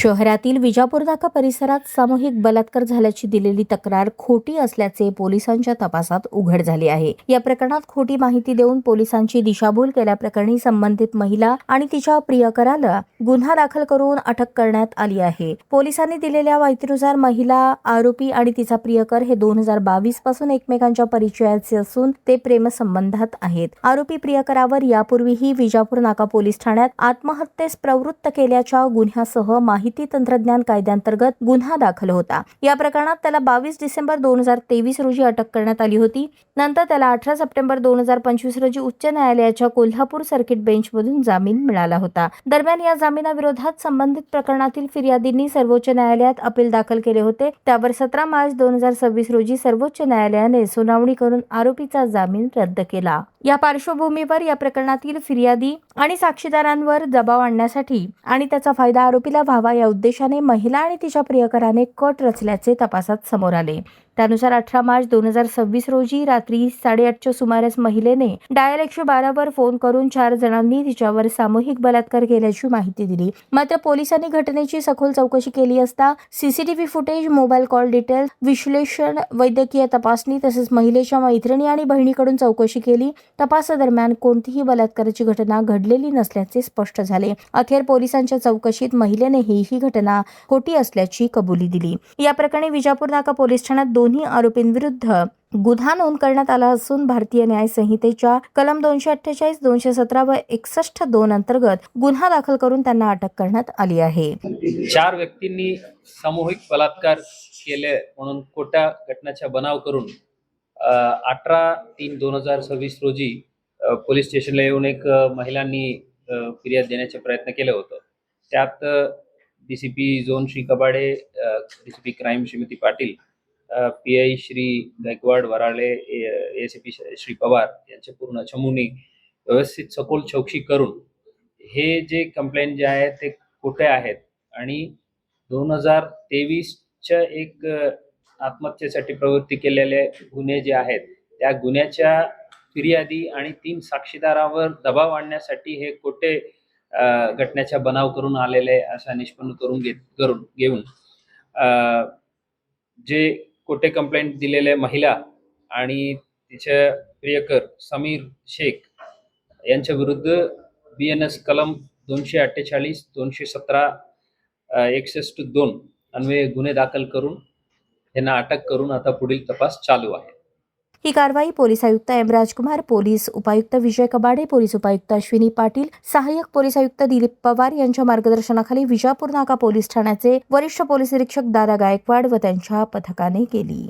शहरातील विजापूर नाका परिसरात सामूहिक बलात्कार झाल्याची दिलेली तक्रार खोटी असल्याचे पोलिसांच्या तपासात उघड झाले आहे। या प्रकरणात खोटी माहिती देऊन पोलिसांची दिशाभूल केल्याप्रकरणी संबंधित महिला आणि तिच्या प्रियकराला गुन्हा दाखल करून अटक करण्यात आली आहे। पोलिसांनी दिलेल्या माहितीनुसार महिला आरोपी आणि तिचा प्रियकर हे 2022 पासून एकमेकांच्या परिचयाचे असून ते प्रेमसंबंधात आहेत। आरोपी प्रियकरावर यापूर्वीही विजापूर नाका पोलीस ठाण्यात आत्महत्येस प्रवृत्त केल्याच्या गुन्ह्यासह माहिती तंत्रज्ञान कायद्याअंतर्गत गुन्हा दाखल होता। या प्रकरणात त्याला 22 डिसेंबर 2023 रोजी अटक करण्यात आली होती। नंतर त्याला 18 सप्टेंबर 2025 रोजी उच्च न्यायालयाच्या कोल्हापूर सर्किट बेंचमधून जामीन मिळाला होता। दरम्यान या जामिनाविरोधात संबंधित प्रकरणातील फिर्यादींनी सर्वोच्च न्यायालयात अपील दाखल केले होते। त्यावर 17 मार्च 2026 रोजी सर्वोच्च न्यायालयाने सुनावणी करून आरोपीचा जामीन रद्द केला। या पार्श्वभूमीवर या प्रकरणातील फिर्यादी आणि साक्षीदारांवर दबाव आणण्यासाठी आणि त्याचा फायदा आरोपीला व्हावा या उद्देशाने महिला आणि तिच्या प्रियकराने कट रचल्याचे तपासात समोर आले। त्यानुसार 18 मार्च 2026 रोजी रात्री 8:30च्या सुमारास महिलेने डायल 112 वर फोन करून 4 जणांनी तिच्यावर सामूहिक बलात्कार केल्याची माहिती दिली। मात्र पोलिसांनी घटनेची सखोल चौकशी केली असता CCTV footage, mobile call details विश्लेषण, वैद्यकीय तपासणी तसेच महिलेच्या मैत्रिणी आणि बहिणीकडून चौकशी केली। तपासादरम्यान कोणतीही बलात्काराची घटना घडलेली नसल्याचे स्पष्ट झाले। अखेर पोलिसांच्या चौकशीत महिलेने ही घटना खोटी असल्याची कबुली दिली। या प्रकरणी विजापूर नाका पोलीस ठाण्यात दोन्ही आरोपींविरुद्ध गुन्हा नोंद करण्यात आला असून भारतीय न्याय संहितेच्या कलम 248, 217 व 61(2) अंतर्गत गुन्हा दाखल करून त्यांना अटक करण्यात आली आहे। 4 व्यक्तींनी सामूहिक बलात्कार केले म्हणून खोट्या घटनेचा बनाव करून 18/3/2026 रोजी पोलीस स्टेशनला येऊन एक महिलांनी फिर्याद देण्याचा प्रयत्न केला होता। त्यात DCP zone Shri Kabade, DCP crime Shrimati Patil, PI Shri Gaikwad Varale, ACP Shri Pawar यांच्या पूर्ण चमूने व्यवस्थित सखोल चौकशी करून हे जे कंप्लेंट जे आहे ते खोटे आहेत आणि 2023च्या एक आत्महत्येसाठी प्रवृत्ती केलेले गुन्हे जे आहेत त्या गुन्ह्याच्या फिर्यादी आणि 3 साक्षीदारांवर दबाव आणण्यासाठी हे खोटे घटनेचा बनाव करून आलेले असा निष्पन्न करून घेऊन जे खोटे कंप्लेंट दिलेले महिला आणि तिचे प्रियकर समीर शेख यांच्या विरुद्ध BNS कलम 248, 217, 61(2) अन्वये गुन्हे दाखल करून त्यांना अटक करून आता पुढील तपास चालू आहे। ही कारवाई पोलीस आयुक्त एम राजकुमार, पोलीस उपायुक्त विजय कबाडे, पोलीस उपायुक्त अश्विनी पाटील, सहाय्यक पोलीस आयुक्त दिलीप पवार यांच्या मार्गदर्शनाखाली विजापूर नाका पोलीस ठाण्याचे वरिष्ठ पोलीस निरीक्षक दादा गायकवाड व त्यांच्या पथकाने केली।